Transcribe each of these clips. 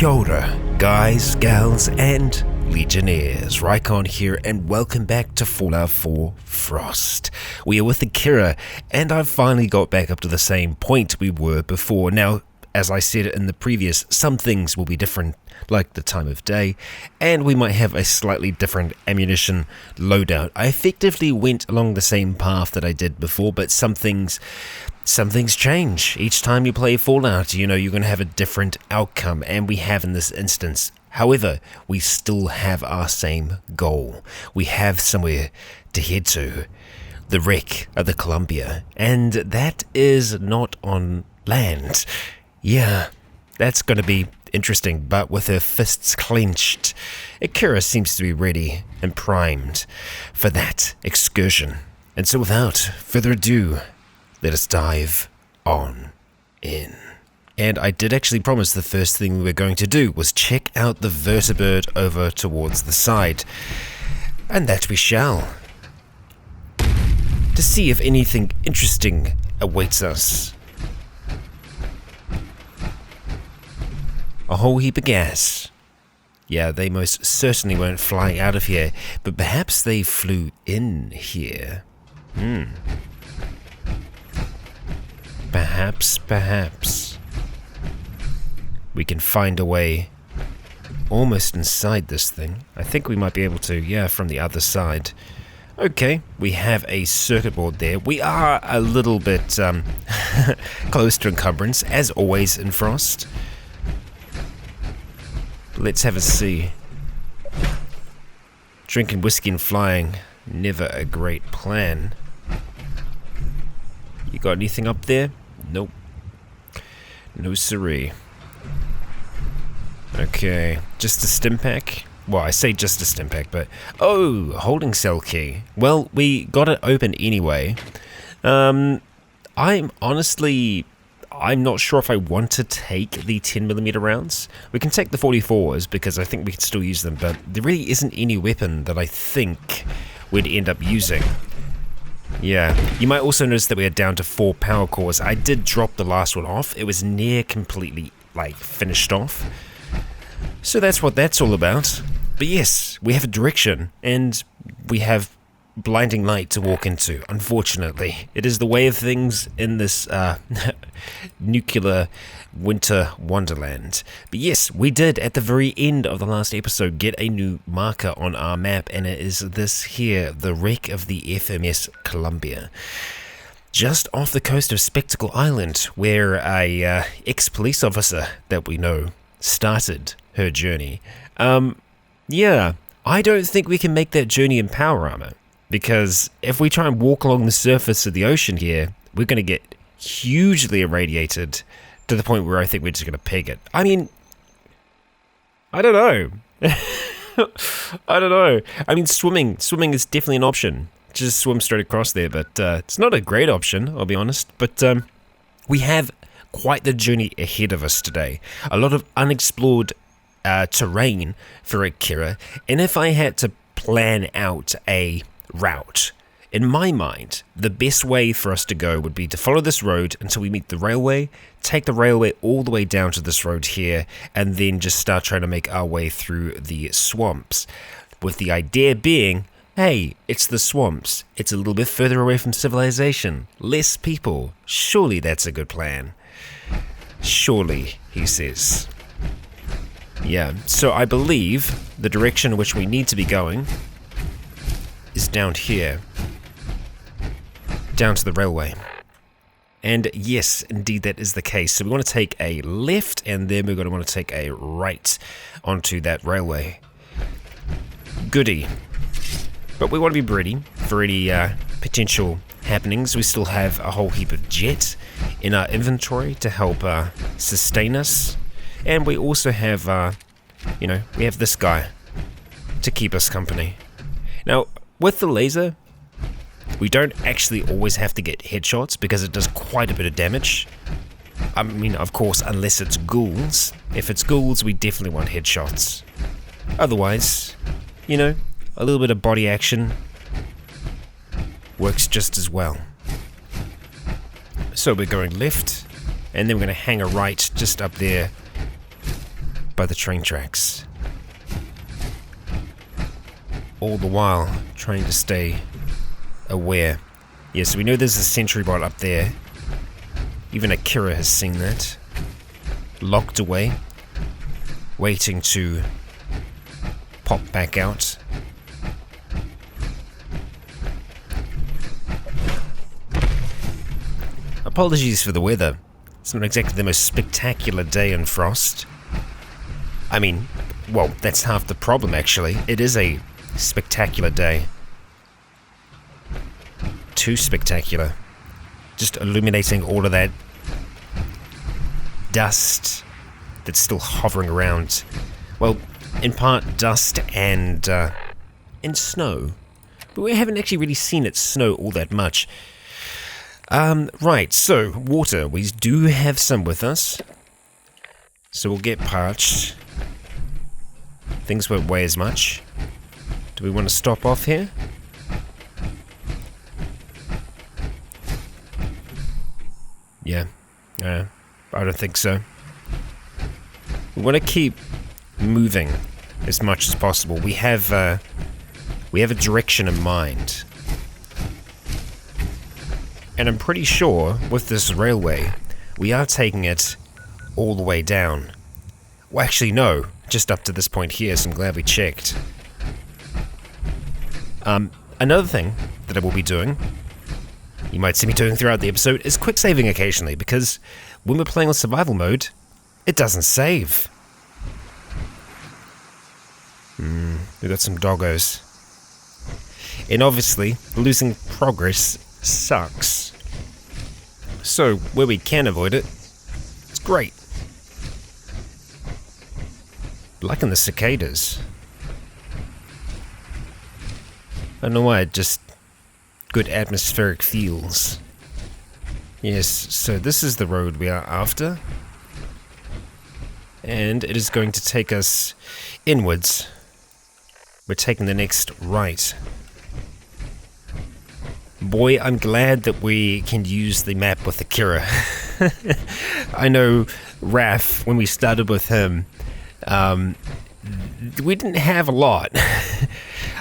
Kia ora, guys, gals, and Legionnaires. Rycon here, and welcome back to Fallout 4 Frost. We are with Akira, and I've finally got back up to the same point we were before. Now, as I said in the previous, some things will be different, like the time of day, and we might have a slightly different ammunition loadout. I effectively went along the same path that I did before, but some things change. Each time you play Fallout, you know you're going to have a different outcome, and we have in this instance. However, we still have our same goal. We have somewhere to head to, the wreck of the Columbia, and that is not on land. Yeah, that's going to be interesting, but with her fists clenched, Akira seems to be ready and primed for that excursion. And so without further ado, let us dive on in. And I did actually promise the first thing we were going to do was check out the vertibird over towards the side. And that we shall. To see if anything interesting awaits us. A whole heap of gas. Yeah, they most certainly weren't flying out of here, but perhaps they flew in here. Perhaps. We can find a way almost inside this thing. I think we might be able to, yeah, from the other side. Okay, we have a circuit board there. We are a little bit close to encumbrance, as always in Frost. Let's have a see. Drinking whiskey and flying, never a great plan. You got anything up there? Nope. No siree. Okay, just a stim pack? Well, I say just a stim pack, but... Oh, holding cell key. Well, we got it open anyway. I'm not sure if I want to take the 10mm rounds. We can take the 44s because I think we can still use them, but there really isn't any weapon that I think we'd end up using. Yeah, you might also notice that we are down to 4 power cores. I did drop the last one off. It was near completely, finished off. So that's what that's all about. But yes, we have a direction, and we have blinding light to walk into, unfortunately. It is the way of things in this nuclear winter wonderland. But yes, we did, at the very end of the last episode, get a new marker on our map, and it is this here, the wreck of the FMS Columbia. Just off the coast of Spectacle Island, where a ex-police officer that we know started her journey. Yeah, I don't think we can make that journey in power armor. Because if we try and walk along the surface of the ocean here, we're going to get hugely irradiated to the point where I think we're just going to peg it. I mean, I don't know. I don't know. I mean, swimming is definitely an option. Just swim straight across there, but it's not a great option, I'll be honest. But we have quite the journey ahead of us today. A lot of unexplored terrain for Akira, and if I had to plan out a route, in my mind, the best way for us to go would be to follow this road until we meet the railway, take the railway all the way down to this road here, and then just start trying to make our way through the swamps. With the idea being, hey, it's the swamps, it's a little bit further away from civilization, less people, surely that's a good plan. Surely, he says. Yeah, so I believe the direction in which we need to be going is down here, down to the railway. And yes, indeed that is the case. So we want to take a left, and then we're going to want to take a right onto that railway. Goody. But we want to be ready for any potential happenings. We still have a whole heap of jet in our inventory to help sustain us. And we also have, we have this guy to keep us company. Now, with the laser, we don't actually always have to get headshots because it does quite a bit of damage. I mean, of course, unless it's ghouls. If it's ghouls, we definitely want headshots. Otherwise, a little bit of body action works just as well. So we're going left, and then we're going to hang a right just up there by the train tracks. All the while trying to stay aware. Yeah, so we know there's a sentry bot up there. Even Akira has seen that. Locked away. Waiting to pop back out. Apologies for the weather. It's not exactly the most spectacular day in Frost. I mean, well, that's half the problem actually. It is a spectacular day. Too spectacular. Just illuminating all of that dust that's still hovering around. Well, in part dust and snow. But we haven't actually really seen it snow all that much. Right, so, water. We do have some with us. So we'll get parched. Things won't weigh as much. Do we want to stop off here? Yeah. I don't think so. We want to keep moving as much as possible. We have a direction in mind. And I'm pretty sure with this railway, we are taking it all the way down. Well, actually, no. Just up to this point here, so I'm glad we checked. Another thing that I will be doing, you might see me doing throughout the episode, is quick saving occasionally, because when we're playing on survival mode, it doesn't save. We've got some doggos. And obviously, losing progress sucks. So, where we can avoid it, it's great. Liking the cicadas. I don't know why, just good atmospheric feels. Yes, so this is the road we are after. And it is going to take us inwards. We're taking the next right. Boy, I'm glad that we can use the map with Akira. I know Raph, when we started with him, we didn't have a lot.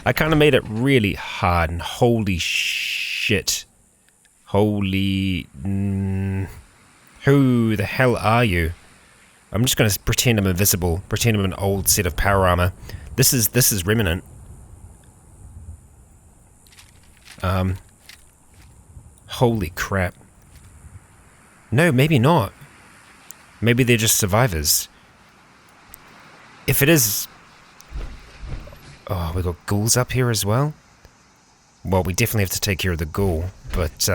I kind of made it really hard, and holy shit. Holy... who the hell are you? I'm just going to pretend I'm invisible, pretend I'm an old set of power armor. This is Remnant. Holy crap. No, maybe not. Maybe they're just survivors. If it is... Oh, we got ghouls up here as well? Well, we definitely have to take care of the ghoul, but,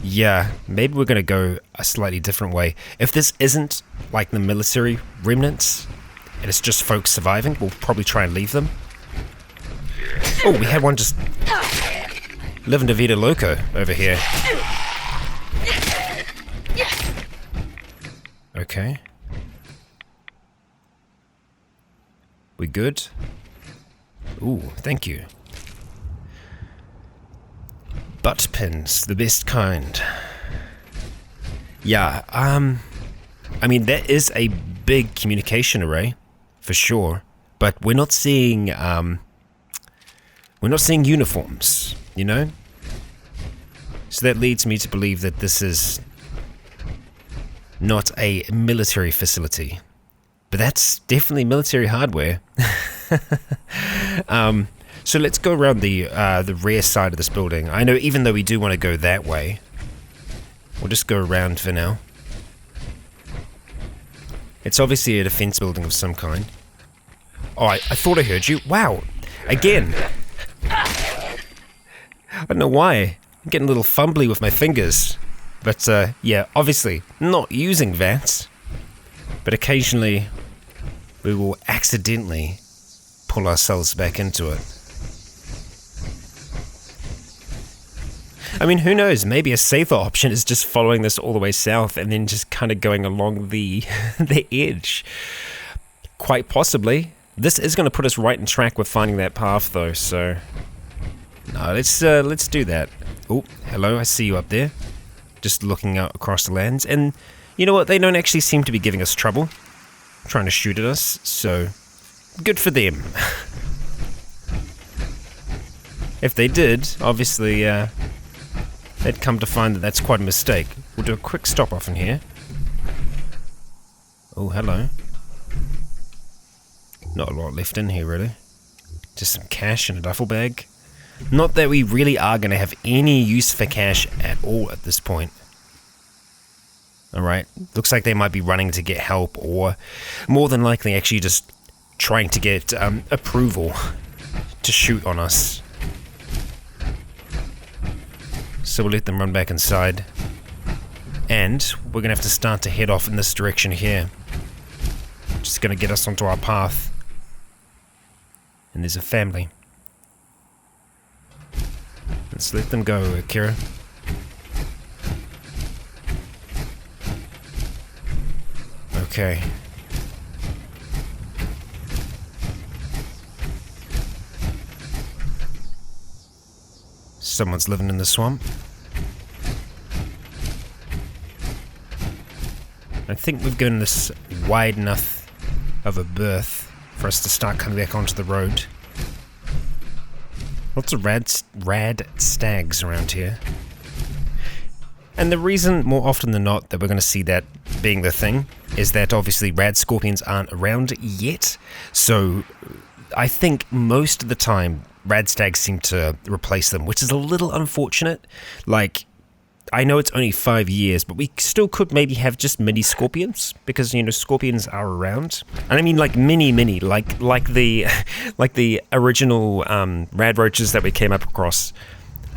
yeah, maybe we're gonna go a slightly different way. If this isn't, like, the military remnants, and it's just folks surviving, we'll probably try and leave them. Oh, we had one just... living de vida loco over here. Okay. We good? Ooh, thank you. Butt pins, the best kind. Yeah, I mean, that is a big communication array, for sure. But we're not seeing uniforms, you know? So that leads me to believe that this is not a military facility. But that's definitely military hardware. So let's go around the rear side of this building. I know even though we do want to go that way, we'll just go around for now. It's obviously a defense building of some kind. Oh, I thought I heard you. Wow. Again. I don't know why. I'm getting a little fumbly with my fingers. But, yeah, obviously not using VATS. But occasionally we will accidentally pull ourselves back into it. I mean, who knows? Maybe a safer option is just following this all the way south and then just kind of going along the the edge. Quite possibly. This is going to put us right in track with finding that path, though. So, no, let's do that. Oh, hello! I see you up there, just looking out across the lands. And You know what, they don't actually seem to be giving us trouble, trying to shoot at us, so good for them. If they did, obviously, they'd come to find that that's quite a mistake. We'll do a quick stop off in here. Oh, hello. Not a lot left in here, really. Just some cash in a duffel bag. Not that we really are going to have any use for cash at all at this point. Alright, looks like they might be running to get help, or more than likely actually just trying to get approval to shoot on us. So we'll let them run back inside. And we're going to have to start to head off in this direction here. Just going to get us onto our path. And there's a family. Let's let them go, Akira. Okay. Someone's living in the swamp. I think we've given this wide enough of a berth for us to start coming back onto the road. Lots of rad stags around here. And the reason, more often than not, that we're going to see that being the thing is that obviously rad scorpions aren't around yet. So I think most of the time rad stags seem to replace them, which is a little unfortunate. Like, I know it's only 5 years, but we still could maybe have just mini scorpions, because, you know, scorpions are around. And I mean like mini, like the original rad roaches that we came up across.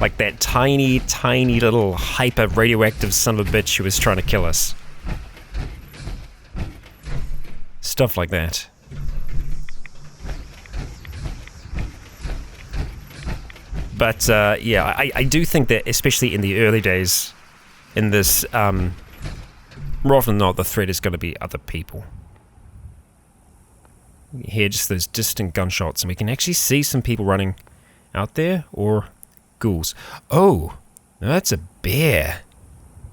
Like that tiny little hyper radioactive son of a bitch who was trying to kill us. Stuff like that. But yeah, I do think that, especially in the early days, in this, more often than not, the threat is going to be other people. You hear just those distant gunshots, and we can actually see some people running out there, or ghouls. Oh, that's a bear.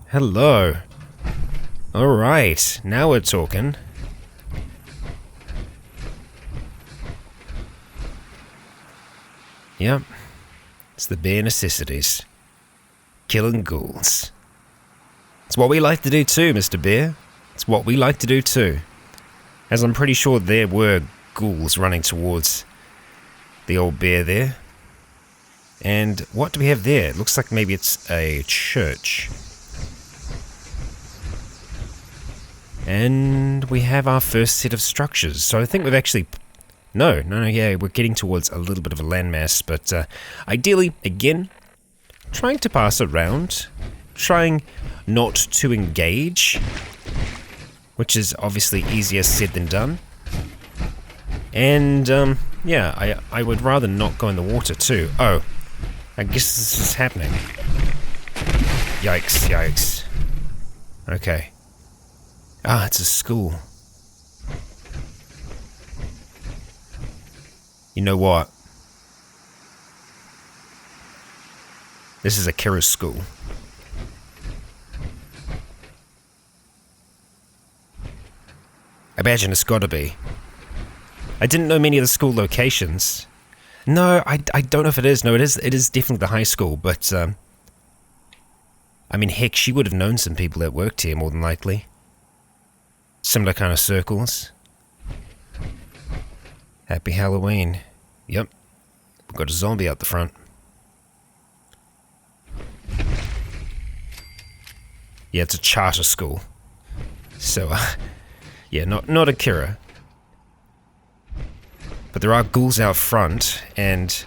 Hello. Alright, now we're talking. Yep. It's the bare necessities. Killing ghouls. It's what we like to do too, Mr. Bear. It's what we like to do too. As I'm pretty sure there were ghouls running towards the old bear there. And what do we have there? It looks like maybe it's a church. And we have our first set of structures. So I think we've actually... No, yeah, we're getting towards a little bit of a landmass, but ideally, again, trying to pass around, trying not to engage, which is obviously easier said than done. And, yeah, I would rather not go in the water too. Oh, I guess this is happening. Yikes. Okay. Ah, it's a school. You know what? This is Akira's school. I imagine it's gotta be. I didn't know many of the school locations. No, I don't know if it is. No, it is definitely the high school, but, I mean, heck, she would have known some people that worked here, more than likely. Similar kind of circles. Happy Halloween. Yep. We've got a zombie out the front. Yeah, it's a charter school. So, yeah, not Akira. But there are ghouls out front, and...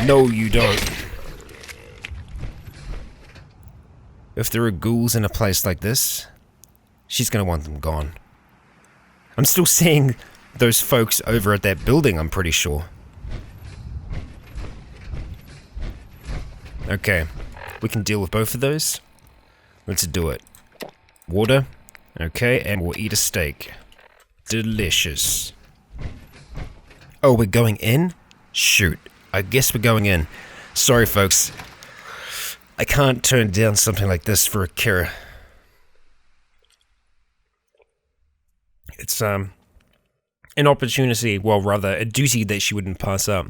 No, you don't. If there are ghouls in a place like this, she's gonna want them gone. I'm still seeing those folks over at that building, I'm pretty sure. Okay, we can deal with both of those. Let's do it. Water. Okay, and we'll eat a steak. Delicious. Oh, we're going in? Shoot, I guess we're going in. Sorry, folks. I can't turn down something like this for Akira. It's an opportunity, well, rather a duty that she wouldn't pass up.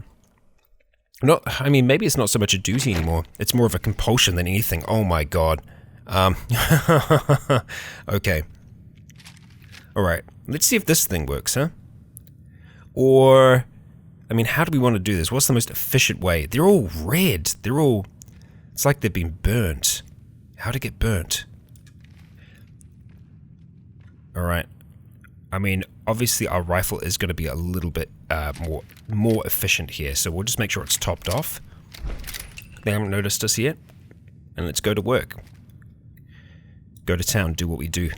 I mean, maybe it's not so much a duty anymore. It's more of a compulsion than anything. Oh my god. Okay. Alright, let's see if this thing works, huh? Or, I mean, how do we want to do this? What's the most efficient way? They're all red. It's like they've been burnt. How to get burnt? Alright. I mean, obviously our rifle is going to be a little bit more efficient here, so we'll just make sure it's topped off. They haven't noticed us yet. And let's go to work. Go to town, do what we do.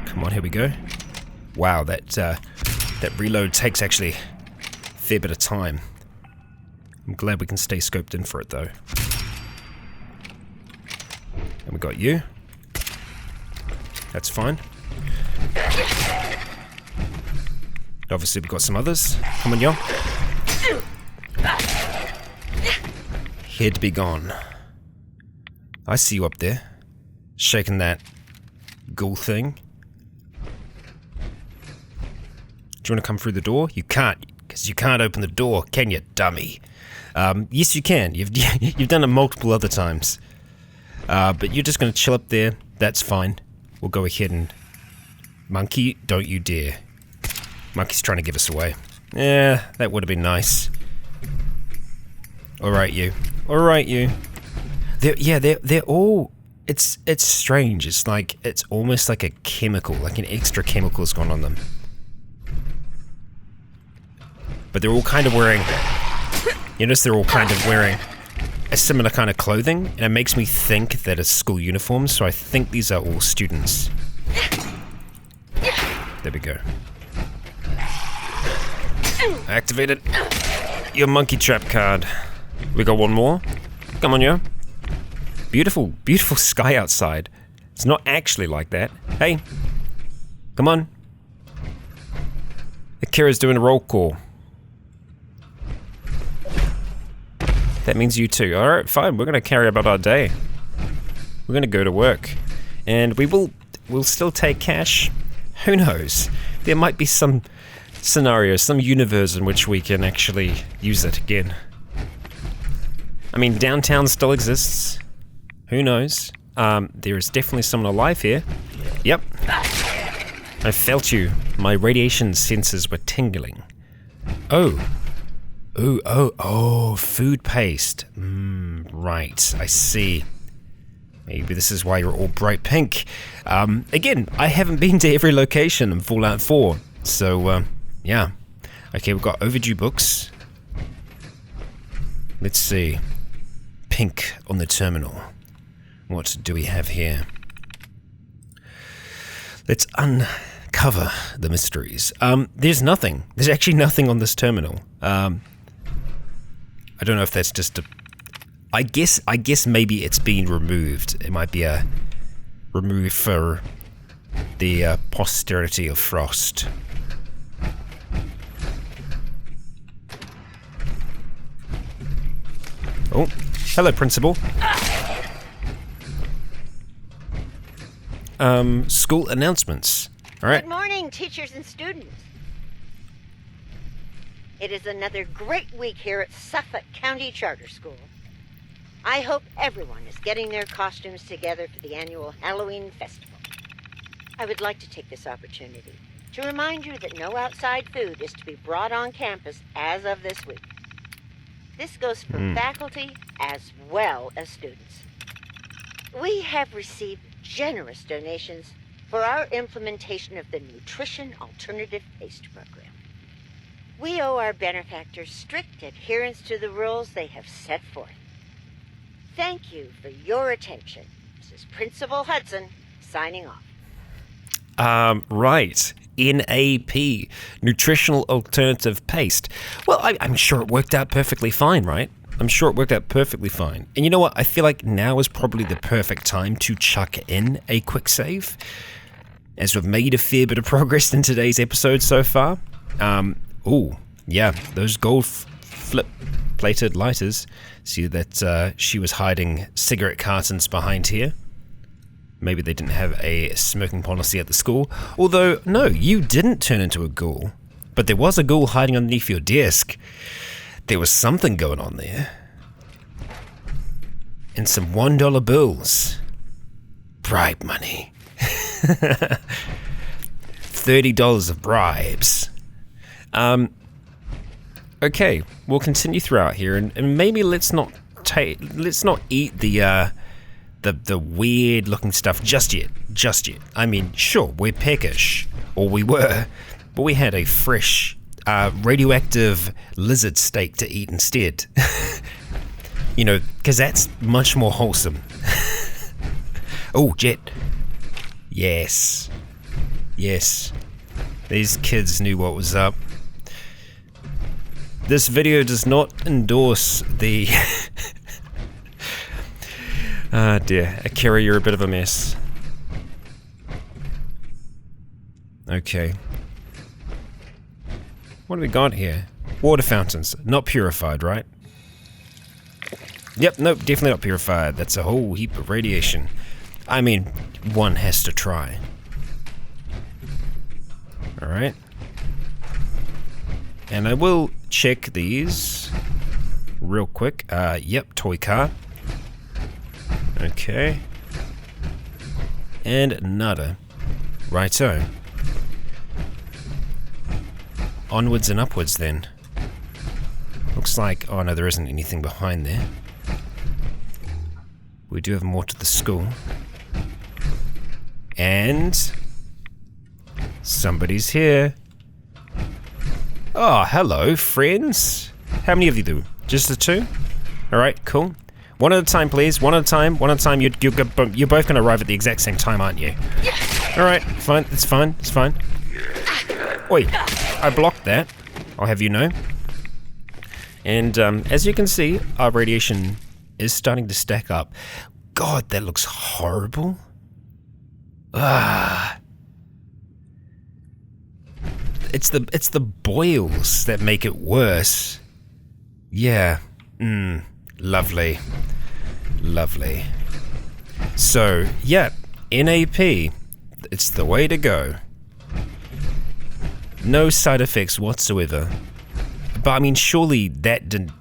Come on, here we go. Wow, that reload takes actually a fair bit of time. I'm glad we can stay scoped in for it, though. And we got you. That's fine. Obviously, we've got some others. Come on, yo. Head be gone. I see you up there. Shaking that ghoul thing. Do you want to come through the door? You can't, because you can't open the door, can you, dummy? Yes, you can. You've done it multiple other times. But you're just going to chill up there. That's fine. We'll go ahead and... Monkey, don't you dare. Monkey's trying to give us away. Yeah, that would have been nice. Alright, you. Alright, you. They're all... It's strange. It's almost like a chemical, like an extra chemical has gone on them. But they're all kind of wearing... You notice they're all kind of wearing a similar kind of clothing, and it makes me think that it's school uniforms, so I think these are all students. There we go. Activated your monkey trap card. We got one more. Come on, yo. Beautiful, beautiful sky outside. It's not actually like that. Hey, come on. Akira's doing a roll call. That means you too. Alright, fine. We're going to carry about our day. We're going to go to work. And we'll still take cash. Who knows? There might be some scenario, some universe in which we can actually use it again. I mean, downtown still exists. Who knows? There is definitely someone alive here. Yep. I felt you. My radiation sensors were tingling. Oh. Ooh, oh, food paste. Right, I see. Maybe this is why you're all bright pink. Again, I haven't been to every location in Fallout 4, so, yeah. Okay, we've got overdue books. Let's see. Pink on the terminal. What do we have here? Let's uncover the mysteries. There's nothing. There's actually nothing on this terminal. I don't know if that's just a... I guess maybe it's been removed. It might be a removed for the posterity of Frost. Oh, hello, Principal. School announcements. All right. Good morning, teachers and students. It is another great week here at Suffolk County Charter School. I hope everyone is getting their costumes together for the annual Halloween festival. I would like to take this opportunity to remind you that no outside food is to be brought on campus as of this week. This goes for faculty as well as students. We have received generous donations for our implementation of the Nutrition Alternative Paste Program. We owe our benefactors strict adherence to the rules they have set forth. Thank you for your attention. This is Principal Hudson, signing off. Right. NAP, Nutritional Alternative Paste. Well, I'm sure it worked out perfectly fine, right? I'm sure it worked out perfectly fine. And you know what? I feel like now is probably the perfect time to chuck in a quick save, as we've made a fair bit of progress in today's episode so far. Oh, yeah, those gold flip plated lighters. See that she was hiding cigarette cartons behind here. Maybe they didn't have a smoking policy at the school. Although, no, you didn't turn into a ghoul. But there was a ghoul hiding underneath your desk. There was something going on there. And some $1 bills. Bribe money. $30 of bribes. Okay, we'll continue throughout here, and maybe let's not eat the weird looking stuff just yet. I mean, sure, we're peckish, or we were, but we had a fresh radioactive lizard steak to eat instead. You know, because that's much more wholesome. Oh, Jet. Yes. These kids knew what was up. This video does not endorse the... Ah, dear. Akira, you're a bit of a mess. Okay. What do we got here? Water fountains. Not purified, right? Yep, nope, definitely not purified. That's a whole heap of radiation. I mean, one has to try. Alright. And I will check these real quick. Yep, toy car. Okay. And nada. Righto. Onwards and upwards then. Looks like... oh no, there isn't anything behind there. We do have more to the school. And... somebody's here. Oh, hello, friends. How many of you do? Just the two? Alright, cool. One at a time, please. One at a time. You're both going to arrive at the exact same time, aren't you? Alright, fine. It's fine. It's fine. Oi, I blocked that. I'll have you know. And as you can see, our radiation is starting to stack up. God, that looks horrible. Ah. It's the boils that make it worse. Yeah. Lovely. Lovely. So, yeah, NAP. It's the way to go. No side effects whatsoever. But I mean, surely that didn't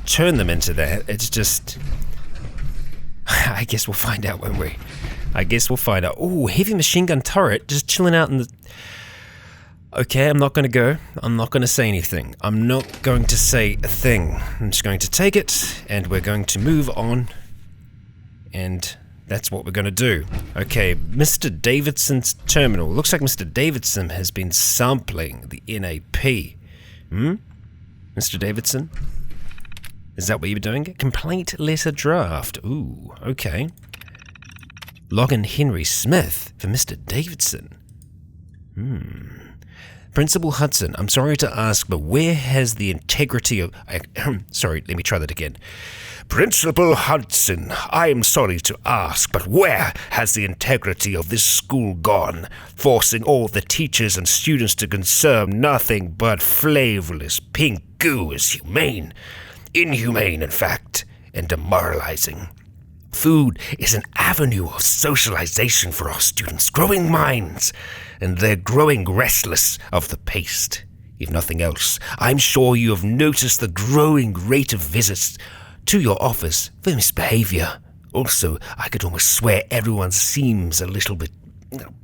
turn them into that. It's just... I guess we'll find out, won't we? I guess we'll find out. Ooh, heavy machine gun turret just chilling out in the... Okay, I'm not going to go. I'm not going to say anything. I'm not going to say a thing. I'm just going to take it, and we're going to move on. And that's what we're going to do. Okay, Mr. Davidson's terminal. Looks like Mr. Davidson has been sampling the NAP. Mr. Davidson? Is that what you're doing? Complaint letter draft. Ooh, okay. Login Henry Smith for Mr. Davidson. Principal Hudson, I'm sorry to ask, but where has the integrity of... sorry, let me try that again. Principal Hudson, I am sorry to ask, but where has the integrity of this school gone, forcing all the teachers and students to consume nothing but flavorless pink goo is inhumane, in fact, and demoralizing. Food is an avenue of socialization for our students' growing minds, and they're growing restless of the paste. If nothing else, I'm sure you have noticed the growing rate of visits to your office for misbehavior. Also, I could almost swear everyone seems a little bit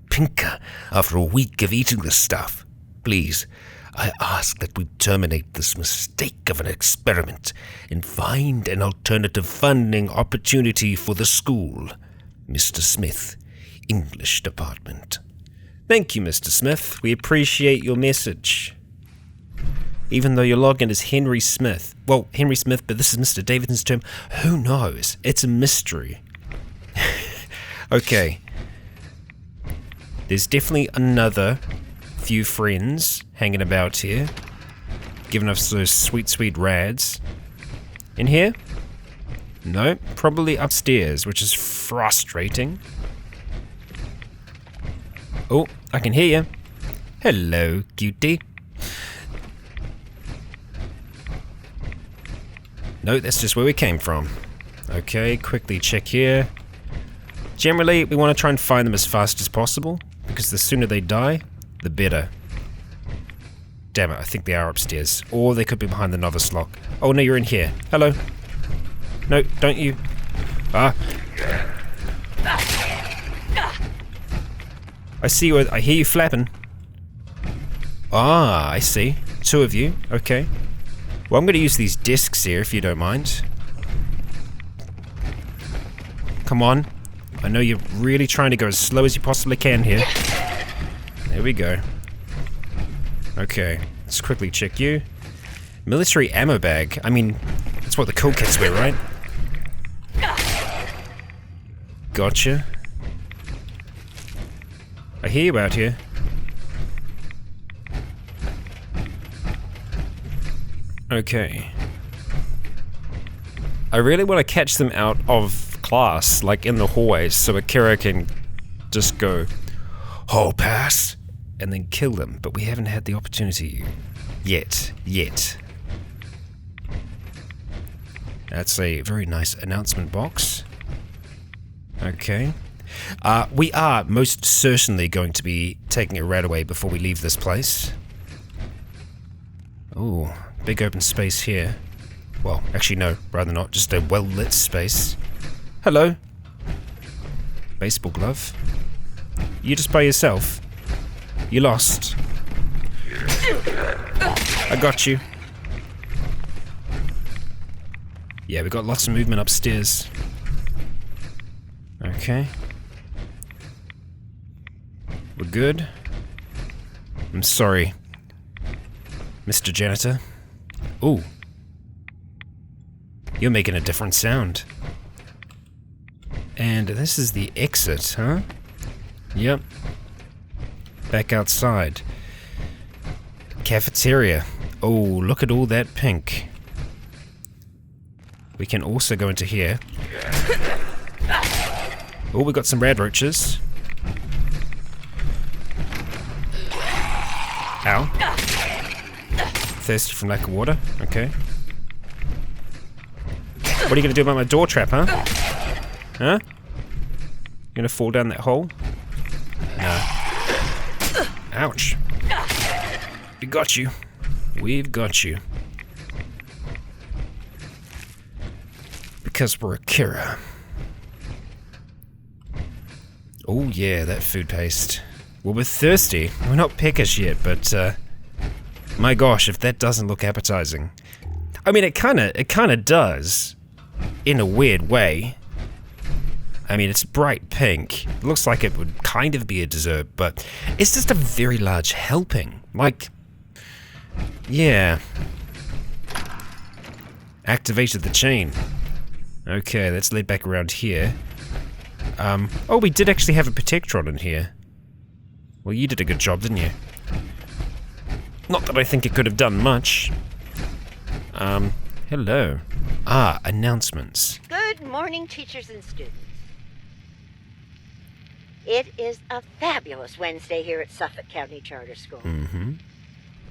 pinker after a week of eating this stuff. Please, I ask that we terminate this mistake of an experiment and find an alternative funding opportunity for the school. Mr. Smith, English Department. Thank you, Mr. Smith. We appreciate your message. Even though your login is Henry Smith. Well, Henry Smith, but this is Mr. Davidson's term. Who knows? It's a mystery. Okay. There's definitely another few friends hanging about here, giving us those sweet, sweet rads. In here? No, probably upstairs, which is frustrating. Oh, I can hear you. Hello, cutie. No, that's just where we came from. Okay, quickly check here. Generally, we want to try and find them as fast as possible, because the sooner they die, the better. Damn it, I think they are upstairs. Or they could be behind the novice lock. Oh no, you're in here. Hello. No, don't you. Ah. I see you. I hear you flapping. Ah, I see. Two of you. Okay. Well, I'm going to use these discs here, if you don't mind. Come on. I know you're really trying to go as slow as you possibly can here. There we go. Okay, let's quickly check you. Military ammo bag. I mean, that's what the cool kids wear, right? Gotcha. I hear you out here. Okay. I really want to catch them out of class, like in the hallways, so Akira can just go, "Hall pass," and then kill them, but we haven't had the opportunity yet. That's a very nice announcement box. Okay. We are most certainly going to be taking a rat away before we leave this place. Ooh, big open space here. Well, actually no, rather not, just a well-lit space. Hello. Baseball glove. You just by yourself? You lost. I got you. Yeah, we got lots of movement upstairs. Okay. We're good. I'm sorry, Mr. Janitor. Ooh. You're making a different sound. And this is the exit, huh? Yep. Back outside. Cafeteria. Oh, look at all that pink. We can also go into here. Oh, we got some rad roaches. Ow. Thirsty from lack of water. Okay. What are you gonna do about my door trap, huh? Huh? You gonna fall down that hole? No. Ouch. We got you. We've got you. Because we're Akira. Oh yeah, that food paste. Well, we're thirsty. We're not peckish yet, but my gosh, if that doesn't look appetizing. I mean, it kinda does, in a weird way. I mean, it's bright pink. It looks like it would kind of be a dessert, but it's just a very large helping. Like, yeah. Activated the chain. Okay, let's lay back around here. Oh, we did actually have a Protectron in here. Well, you did a good job, didn't you? Not that I think it could have done much. Hello. Ah, announcements. Good morning, teachers and students. It is a fabulous Wednesday here at Suffolk County Charter School. Mm-hmm.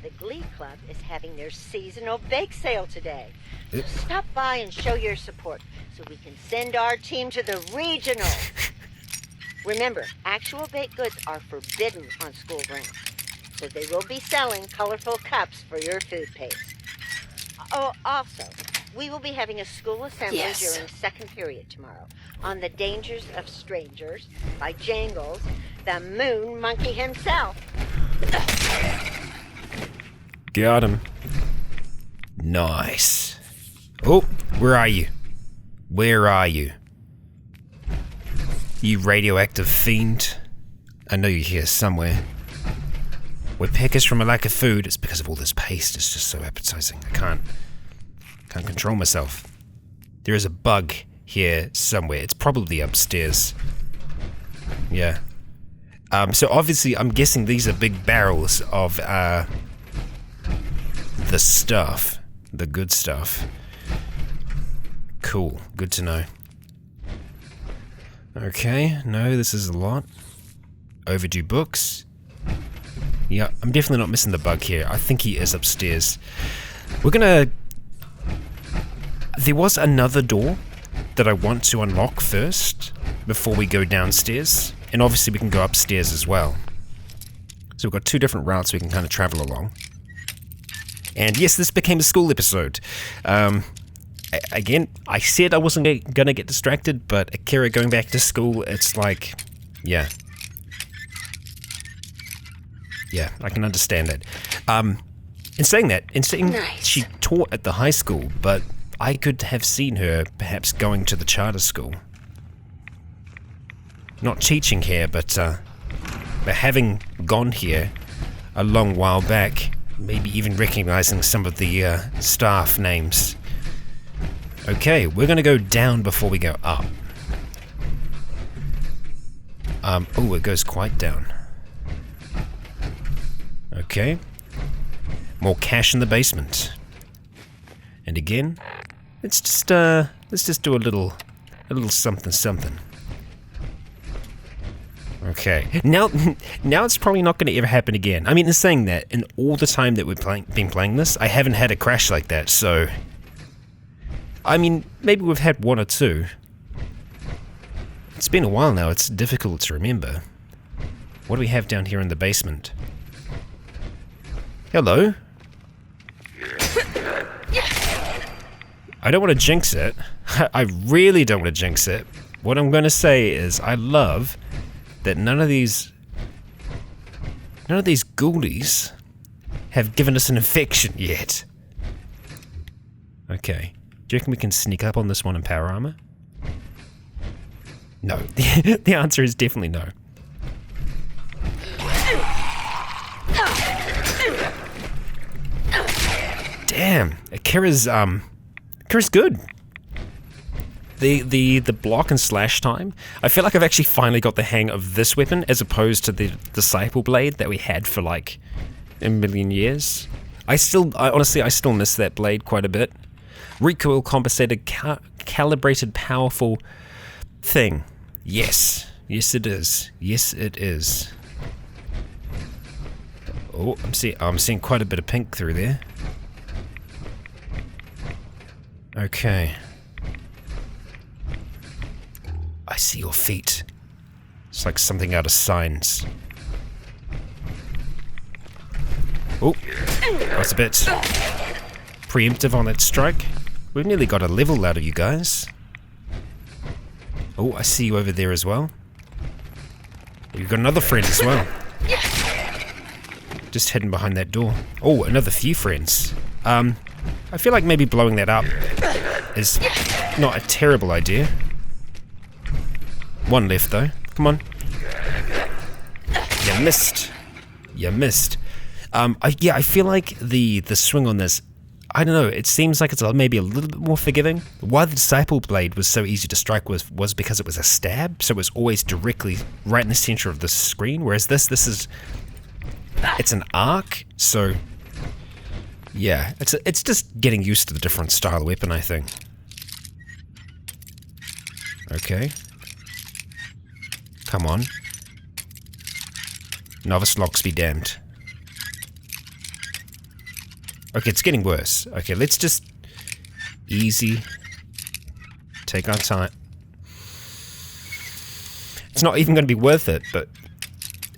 The Glee Club is having their seasonal bake sale today. So stop by and show your support so we can send our team to the regional. Remember, actual baked goods are forbidden on school grounds, so they will be selling colorful cups for your food paste. Oh, also, we will be having a school assembly during second period tomorrow on The Dangers of Strangers by Jangles, the moon monkey himself. Got him. Nice. Oh, where are you? Where are you? You radioactive fiend. I know you're here somewhere. We're peckers from a lack of food. It's because of all this paste. It's just so appetizing. I can't control myself. There is a bug here somewhere. It's probably upstairs. Yeah. So obviously I'm guessing these are big barrels of the stuff. The good stuff. Cool. Good to know. Okay, no, this is a lot. Overdue books. Yeah, I'm definitely not missing the bug here. I think he is upstairs. We're gonna There was another door that I want to unlock first before we go downstairs, and obviously we can go upstairs as well. So we've got 2 different routes we can kind of travel along. And yes, this became a school episode. Again, I said I wasn't gonna get distracted, but Akira going back to school, it's like, yeah, I can understand that. In saying that, Nice. She taught at the high school, but I could have seen her perhaps going to the charter school. Not teaching here, but having gone here a long while back, maybe even recognizing some of the staff names. Okay, we're gonna go down before we go up. Oh, it goes quite down. Okay. More cash in the basement. And again, let's just do a little something. Okay. Now it's probably not going to ever happen again. I mean, in saying that, in all the time that we've been playing this, I haven't had a crash like that, so... I mean, maybe we've had 1 or 2. It's been a while now, it's difficult to remember. What do we have down here in the basement? Hello? I don't want to jinx it. I really don't want to jinx it. What I'm going to say is I love that none of these ghoulies have given us an infection yet. Okay. Do you reckon we can sneak up on this one in power armor? No. The answer is definitely no. Damn. Akira's good. The block and slash time. I feel like I've actually finally got the hang of this weapon as opposed to the Disciple Blade that we had for like a million years. I honestly still miss that blade quite a bit. Recoil compensated, calibrated, powerful thing. Yes. Yes it is. Yes it is. Oh, I'm seeing quite a bit of pink through there. Okay. I see your feet. It's like something out of Signs. Oh, that's a bit preemptive on that strike. We've nearly got a level out of you guys. Oh, I see you over there as well. You've got another friend as well. Just hidden behind that door. Oh, another few friends. I feel like maybe blowing that up is not a terrible idea. 1 left though. Come on. You missed. You missed. I feel like the swing on this, I don't know, it seems like it's maybe a little bit more forgiving. Why the Disciple Blade was so easy to strike was because it was a stab, so it was always directly right in the center of the screen, whereas this is, it's an arc, so yeah, it's just getting used to the different style weapon, I think. Okay. Come on. Novice locks be damned. Okay, it's getting worse. Okay, let's just easy. Take our time. It's not even going to be worth it, but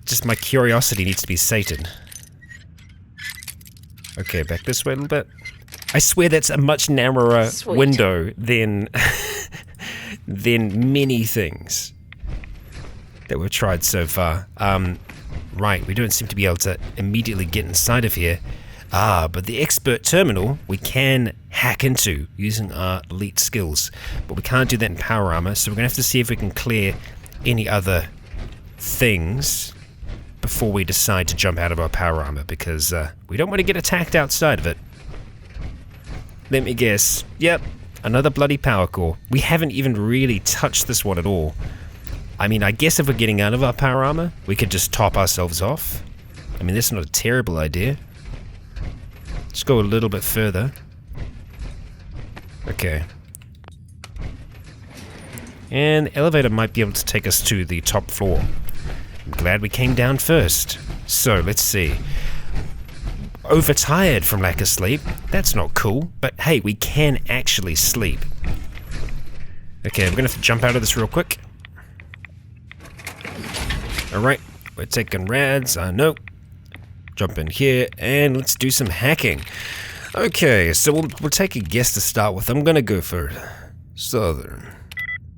just my curiosity needs to be sated. Okay, back this way a little bit. I swear that's a much narrower window than many things that we've tried so far. Right, we don't seem to be able to immediately get inside of here. But the expert terminal we can hack into using our elite skills. But we can't do that in power armor, so we're going to have to see if we can clear any other things before we decide to jump out of our power armor, because we don't want to get attacked outside of it. Let me guess. Yep, another bloody power core. We haven't even really touched this one at all. I mean, I guess if we're getting out of our power armor, we could just top ourselves off. I mean, that's not a terrible idea. Let's go a little bit further. Okay. And the elevator might be able to take us to the top floor. I'm glad we came down first. So, let's see. overtired from lack of sleep. That's not cool, but hey, we can actually sleep. Okay, we're gonna have to jump out of this real quick. Alright, we're taking rads, nope. Jump in here, and let's do some hacking. Okay, so we'll take a guess to start with. I'm gonna go for southern.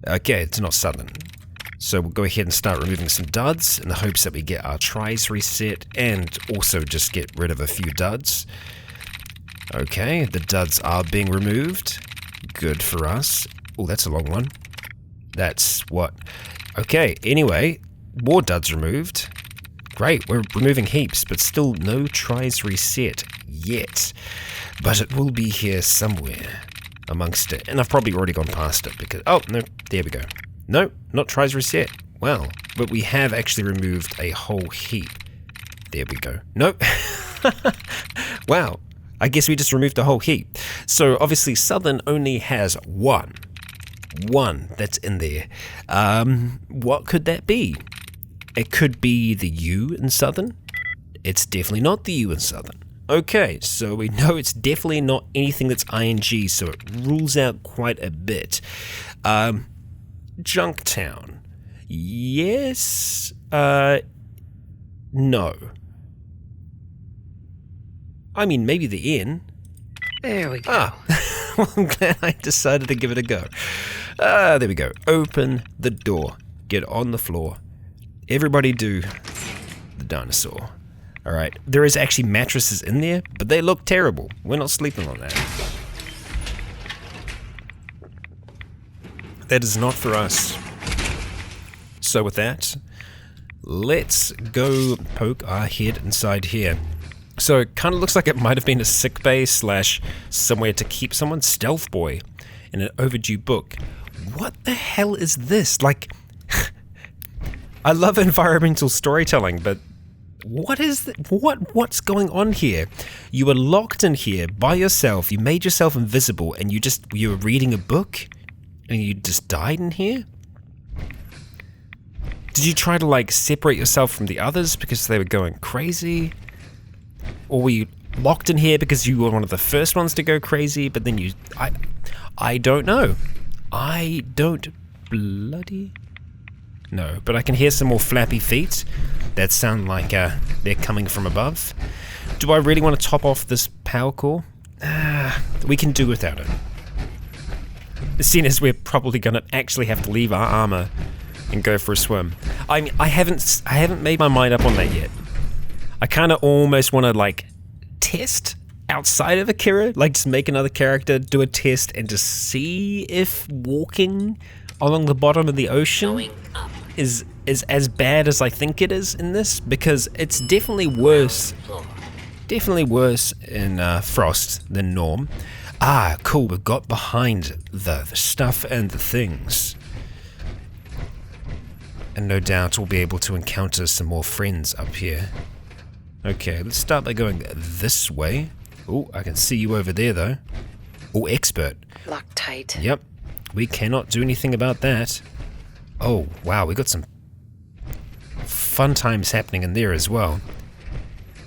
Okay, it's not southern. So we'll go ahead and start removing some duds in the hopes that we get our tries reset and also just get rid of a few duds. Okay, the duds are being removed. Good for us. Oh, that's a long one. That's what... Okay, anyway, more duds removed. Great, we're removing heaps, but still no tries reset yet. But it will be here somewhere amongst it. And I've probably already gone past it because... Oh, no, there we go. No, not tries reset. Wow, but we have actually removed a whole heap. There we go. Nope. Wow, I guess we just removed a whole heap. So obviously Southern only has one that's in there. What could that be? It could be the U in Southern. It's definitely not the U in Southern. Okay, so we know it's definitely not anything that's ing, so it rules out quite a bit. Junktown. Yes. No. I mean, maybe the inn. There we go. Well, I'm glad I decided to give it a go. There we go. Open the door. Get on the floor. Everybody do the dinosaur. Alright. There is actually mattresses in there, but they look terrible. We're not sleeping on that. That is not for us. So with that, let's go poke our head inside here. So it kind of looks like it might have been a sick bay / somewhere to keep someone. Stealth boy in an overdue book. What the hell is this? Like, I love environmental storytelling, but what is what's going on here? You were locked in here by yourself. You made yourself invisible, and you were reading a book. And you just died in here? Did you try to like separate yourself from the others because they were going crazy? Or were you locked in here because you were one of the first ones to go crazy, but then I don't know. I don't bloody know, but I can hear some more flappy feet that sound like they're coming from above. Do I really want to top off this power core? We can do without it. Seeing as we're probably going to actually have to leave our armor and go for a swim. I mean, I haven't made my mind up on that yet. I kind of almost want to like test outside of Akira, like just make another character, do a test, and just see if walking along the bottom of the ocean is as bad as I think it is in this, because it's definitely worse. Definitely worse in Frost than Norm. Ah, cool, we've got behind the stuff and the things. And no doubt we'll be able to encounter some more friends up here. Okay, let's start by going this way. Oh, I can see you over there, though. Oh, expert. Lock tight. Yep, we cannot do anything about that. Oh, wow, we got some fun times happening in there as well.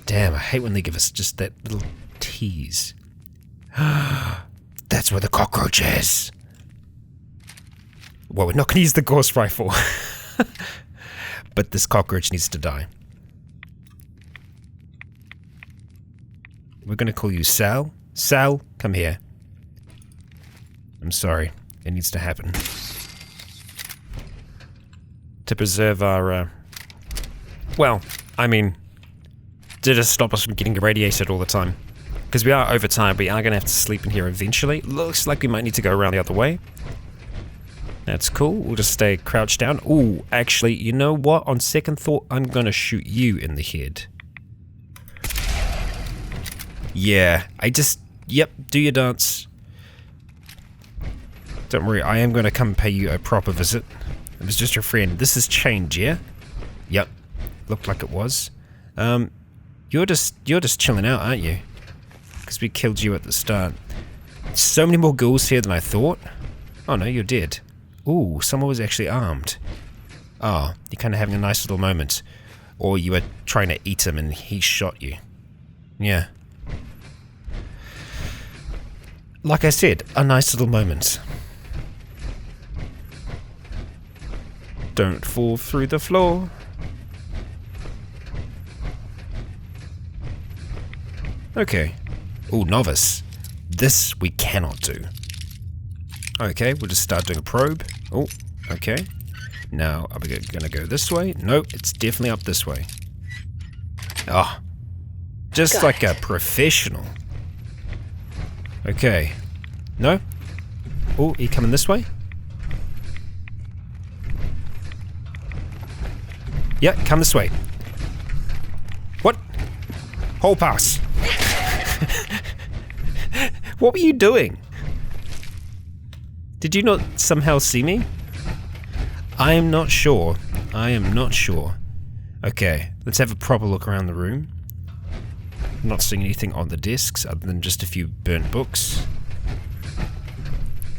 Damn, I hate when they give us just that little tease. That's where the cockroach is. Well, we're not going to use the ghost rifle. But this cockroach needs to die. We're going to call you Sal. Sal, come here. I'm sorry. It needs to happen. To preserve our, well, I mean, to just stop us from getting irradiated all the time. Because we are overtired, we are going to have to sleep in here eventually. Looks like we might need to go around the other way. That's cool. We'll just stay crouched down. Ooh, actually, you know what? On second thought, I'm going to shoot you in the head. Yeah, yep, do your dance. Don't worry, I am going to come pay you a proper visit. It was just your friend. This has changed, yeah? Yep, looked like it was. You're just chilling out, aren't you? Because we killed you at the start. So many more ghouls here than I thought. Oh no, you're dead. Ooh, someone was actually armed. Oh, you're kind of having a nice little moment. Or you were trying to eat him and he shot you. Yeah, like I said, a nice little moment. Don't fall through the floor. Okay. Ooh, novice. This we cannot do. Okay, we'll just start doing a probe. Oh, okay. Now, are we gonna go this way? No, it's definitely up this way. Ah. Just Got like it. a professional. Okay. No? Oh, you coming this way? Yeah, come this way. What? Whole pass. What were you doing? Did you not somehow see me? I am not sure. I am not sure. Okay, let's have a proper look around the room. I'm not seeing anything on the desks other than just a few burnt books.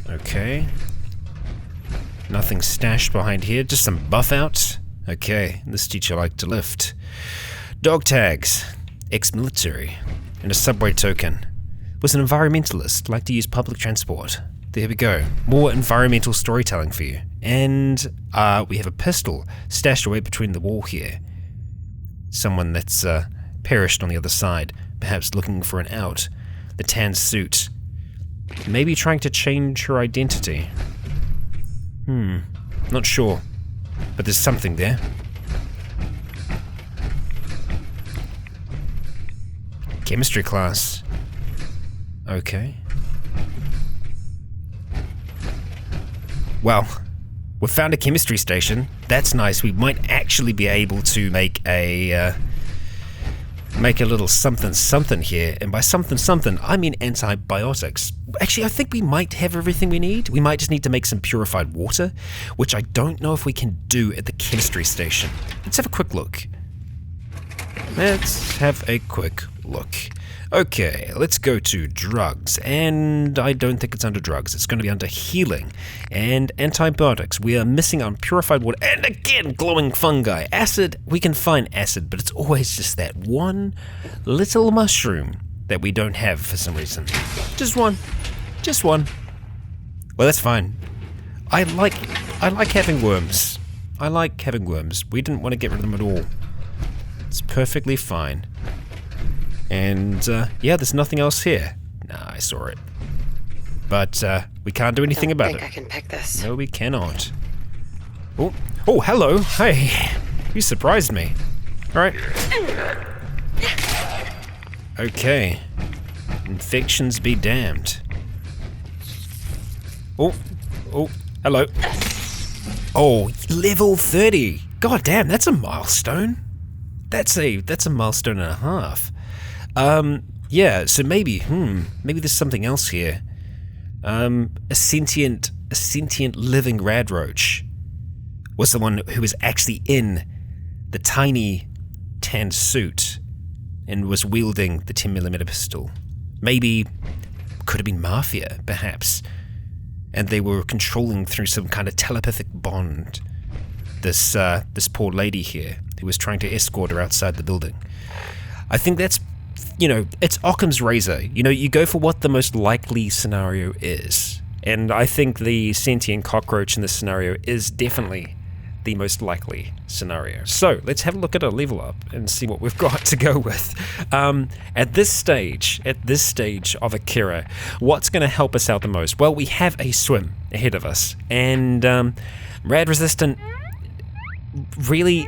Okay. Nothing stashed behind here, just some buff outs. Okay, this teacher liked to lift. Dog tags, ex-military, and a subway token. Was an environmentalist, liked to use public transport. There we go, more environmental storytelling for you. And we have a pistol stashed away between the wall here. Someone that's perished on the other side, perhaps looking for an out. The tan suit, maybe trying to change her identity. Not sure. But there's something there. Chemistry class. Okay. Well, we've found a chemistry station. That's nice. We might actually be able to make a little something here. And by something, I mean antibiotics. Actually, I think we might have everything we need. We might just need to make some purified water, which I don't know if we can do at the chemistry station. Let's have a quick look. Let's have a quick look. Okay, let's go to drugs, and I don't think it's under drugs. It's going to be under healing and antibiotics. We are missing on purified water, and again, glowing fungi. Acid, we can find acid, but it's always just that one little mushroom that we don't have for some reason. Just one. Well, that's fine. I like having worms. We didn't want to get rid of them at all. It's perfectly fine. And, yeah, there's nothing else here. Nah, I saw it. But, we can't do anything about it. I can pick this. No, we cannot. Oh, hello. Hey, you surprised me. Alright. Okay. Infections be damned. Oh, hello. Oh, level 30. God damn, that's a milestone. That's a milestone and a half. Yeah, so maybe there's something else here. A sentient living radroach was the one who was actually in the tiny tan suit and was wielding the 10mm pistol. Maybe could have been Mafia, perhaps. And they were controlling through some kind of telepathic bond this poor lady here who was trying to escort her outside the building. I think that's, it's Occam's razor. You go for what the most likely scenario is. And I think the sentient cockroach in this scenario is definitely the most likely scenario. So let's have a look at our level up and see what we've got to go with. At this stage of Akira, what's going to help us out the most? Well, we have a swim ahead of us. And rad resistant, really,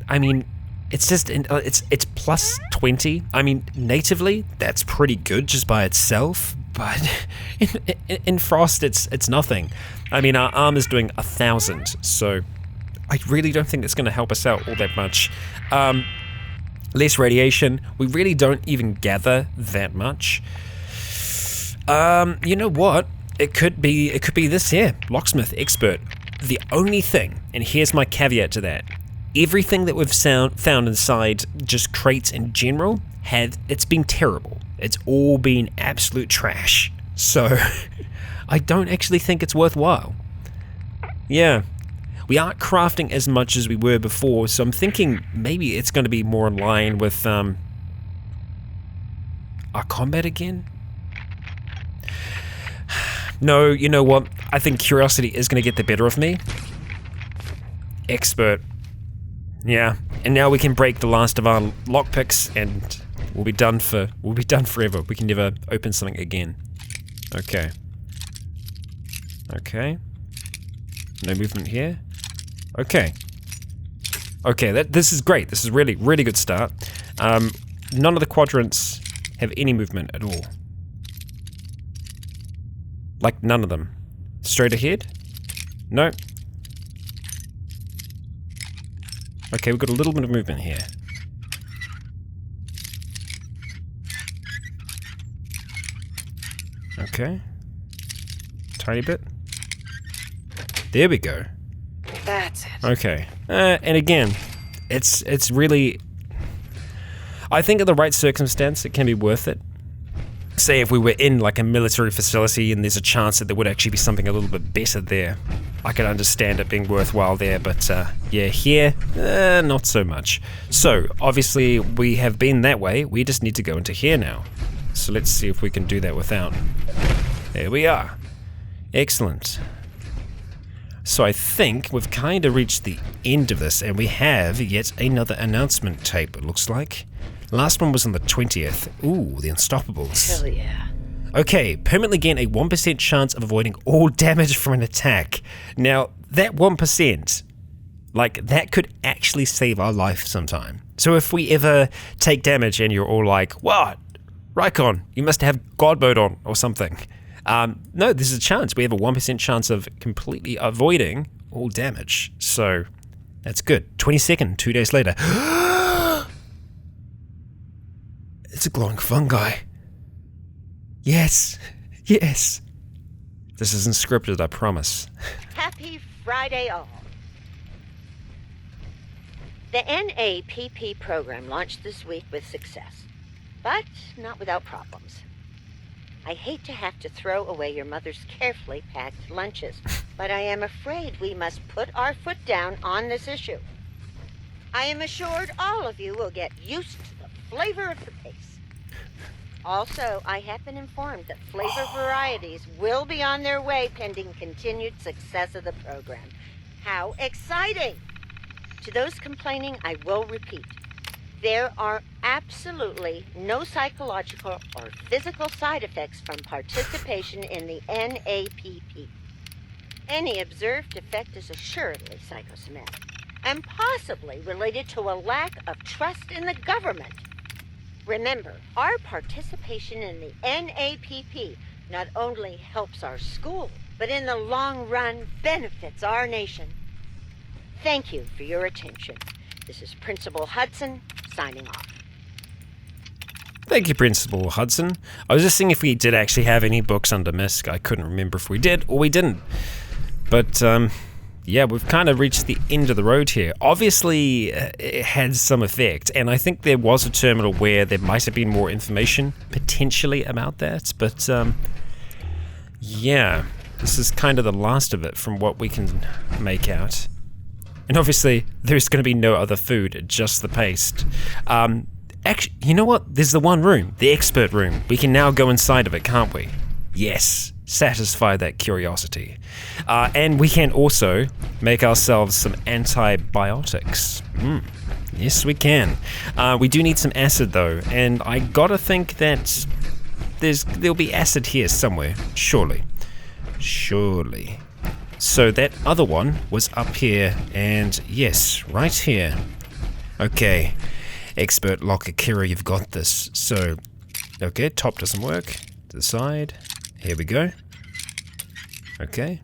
I mean, it's just, it's plus 20. I mean, natively, that's pretty good just by itself. But in Frost, it's nothing. I mean, our arm is doing 1,000, so I really don't think it's going to help us out all that much. Less radiation. We really don't even gather that much. You know what? It could be this here, locksmith expert. The only thing, and here's my caveat to that, everything that we've found inside just crates in general, it's been terrible. It's all been absolute trash. So, I don't actually think it's worthwhile. Yeah. We aren't crafting as much as we were before, so I'm thinking maybe it's going to be more in line with our combat again. No, you know what? I think curiosity is going to get the better of me. Expert. Yeah, and now we can break the last of our lockpicks, and we'll be done forever. We can never open something again. Okay. Okay. No movement here. Okay. Okay, this is great. This is really, really good start. None of the quadrants have any movement at all. Like, none of them. Straight ahead? No. Okay, we've got a little bit of movement here. Okay. Tiny bit. There we go. That's it. Okay. And again, it's really... I think in the right circumstance, it can be worth it. Say if we were in like a military facility and there's a chance that there would actually be something a little bit better there, I could understand it being worthwhile there, but yeah, here, not so much. So, obviously, we have been that way, we just need to go into here now. So let's see if we can do that without. There we are. Excellent. So I think we've kind of reached the end of this, and we have yet another announcement tape, it looks like. Last one was on the 20th. Ooh, the Unstoppables. Hell yeah. Okay, permanently gain a 1% chance of avoiding all damage from an attack. Now, that 1%, like, that could actually save our life sometime. So if we ever take damage and you're all like, what? Rycon, you must have God mode on or something. No, there's a chance. We have a 1% chance of completely avoiding all damage. So, that's good. 22nd, 2 days later. It's a glowing fungi. Yes. Yes. This isn't scripted, I promise. Happy Friday all. The NAPP program launched this week with success, but not without problems. I hate to have to throw away your mother's carefully packed lunches, but I am afraid we must put our foot down on this issue. I am assured all of you will get used to the flavor of the pace. Also, I have been informed that flavor varieties will be on their way pending continued success of the program. How exciting! To those complaining, I will repeat. There are absolutely no psychological or physical side effects from participation in the NAPP. Any observed effect is assuredly psychosomatic, and possibly related to a lack of trust in the government. Remember, our participation in the NAPP not only helps our school, but in the long run benefits our nation. Thank you for your attention. This is Principal Hudson, signing off. Thank you, Principal Hudson. I was just seeing if we did actually have any books under MISC. I couldn't remember if we did or we didn't. But, yeah, we've kind of reached the end of the road here. Obviously, it had some effect, and I think there was a terminal where there might have been more information, potentially, about that. But, yeah, this is kind of the last of it from what we can make out. And obviously, there's going to be no other food, just the paste. Actually, you know what? There's the one room, the expert room. We can now go inside of it, can't we? Yes, satisfy that curiosity. And we can also make ourselves some antibiotics. Yes, we can. We do need some acid, though, and I gotta think that there'll be acid here somewhere, surely. Surely. So that other one was up here, and yes, right here. Okay, expert lock Akira, you've got this. So, okay, top doesn't work. To the side. Here we go. Okay.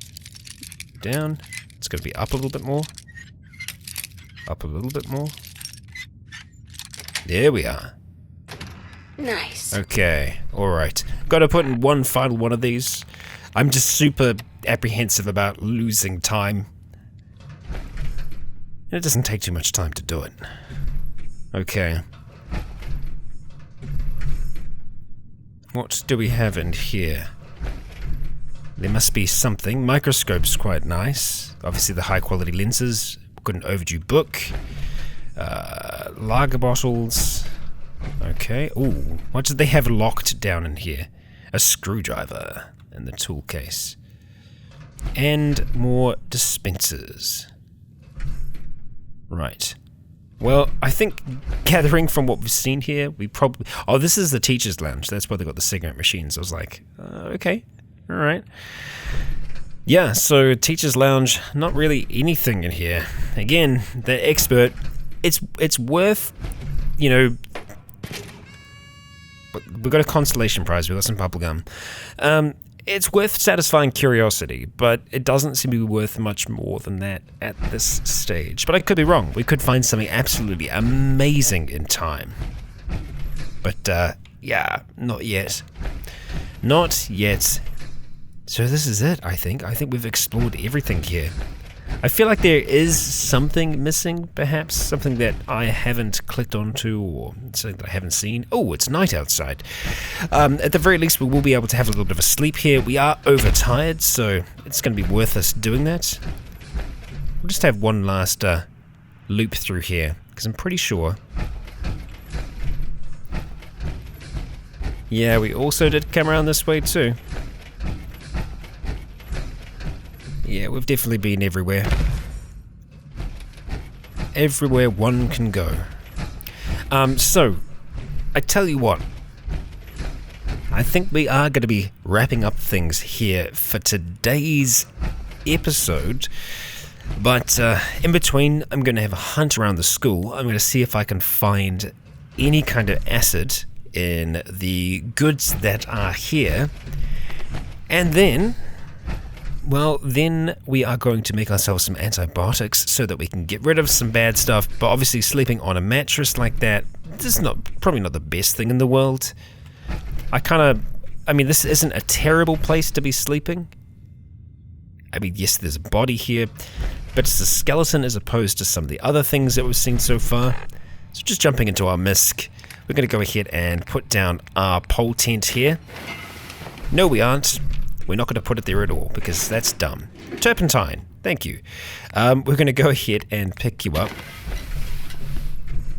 Down. It's going to be up a little bit more. Up a little bit more. There we are. Nice. Okay, alright. Got to put in one final one of these. I'm just super apprehensive about losing time. And it doesn't take too much time to do it. Okay. What do we have in here? There must be something. Microscope's quite nice. Obviously the high quality lenses. Got an overdue book. Lager bottles. Okay. Ooh, what did they have locked down in here? A screwdriver. in the tool case. And more dispensers. Right. Well, I think gathering from what we've seen here, we probably... Oh, this is the teacher's lounge. That's why they got the cigarette machines. I was like, okay, all right. Yeah, so teacher's lounge, not really anything in here. Again, the expert, it's worth, you know... We've got a consolation prize. We've got some bubblegum. It's worth satisfying curiosity, but it doesn't seem to be worth much more than that at this stage. But I could be wrong. We could find something absolutely amazing in time. But, yeah, not yet. Not yet. So this is it, I think. I think we've explored everything here. I feel like there is something missing, perhaps. Something that I haven't clicked onto or something that I haven't seen. Oh, it's night outside. At the very least, we will be able to have a little bit of a sleep here. We are overtired, so it's going to be worth us doing that. We'll just have one last loop through here, because I'm pretty sure... Yeah, we also did come around this way too. Yeah, we've definitely been everywhere. Everywhere one can go. So, I tell you what. I think we are going to be wrapping up things here for today's episode. But in between, I'm going to have a hunt around the school. I'm going to see if I can find any kind of acid in the goods that are here. And then... Well, then we are going to make ourselves some antibiotics so that we can get rid of some bad stuff, but obviously sleeping on a mattress like that, this is probably not the best thing in the world. I mean, this isn't a terrible place to be sleeping. I mean, yes, there's a body here, but it's a skeleton as opposed to some of the other things that we've seen so far. So just jumping into our misc, we're going to go ahead and put down our pole tent here. No, we aren't. We're not going to put it there at all, because that's dumb. Turpentine, thank you. We're going to go ahead and pick you up.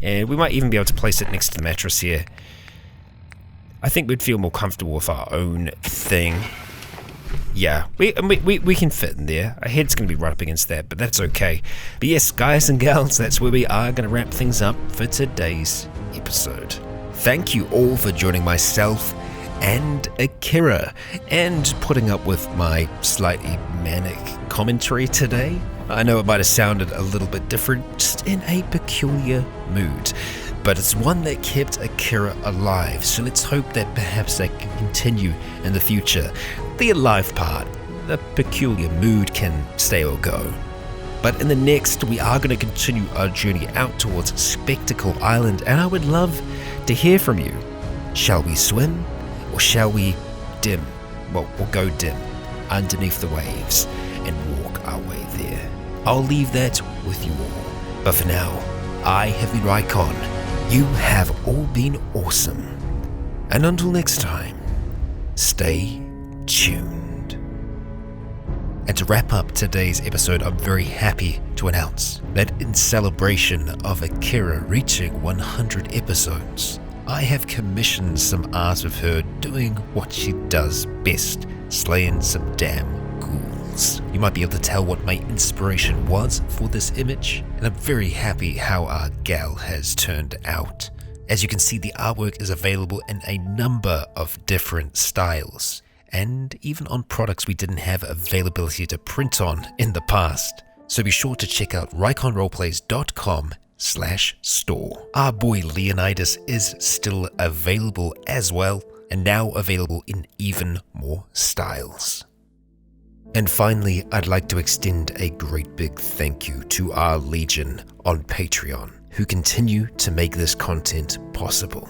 And we might even be able to place it next to the mattress here. I think we'd feel more comfortable with our own thing. Yeah, we can fit in there. Our head's going to be right up against that, but that's okay. But yes, guys and gals, that's where we are going to wrap things up for today's episode. Thank you all for joining myself and Akira, and putting up with my slightly manic commentary today. I know it might have sounded a little bit different, just in a peculiar mood, but it's one that kept Akira alive, so let's hope that perhaps that can continue in the future. The alive part, the peculiar mood can stay or go. But in the next, we are going to continue our journey out towards Spectacle Island, and I would love to hear from you. Shall we swim? Or shall we dim? Well, we'll go dim underneath the waves and walk our way there. I'll leave that with you all. But for now, I have been Rycon. You have all been awesome. And until next time, stay tuned. And to wrap up today's episode, I'm very happy to announce that in celebration of Akira reaching 100 episodes, I have commissioned some art of her doing what she does best, slaying some damn ghouls. You might be able to tell what my inspiration was for this image, and I'm very happy how our gal has turned out. As you can see, the artwork is available in a number of different styles, and even on products we didn't have availability to print on in the past. So be sure to check out ryconroleplays.com/store. Our boy Leonidas is still available as well, and now available in even more styles. And finally, I'd like to extend a great big thank you to our Legion on Patreon, who continue to make this content possible.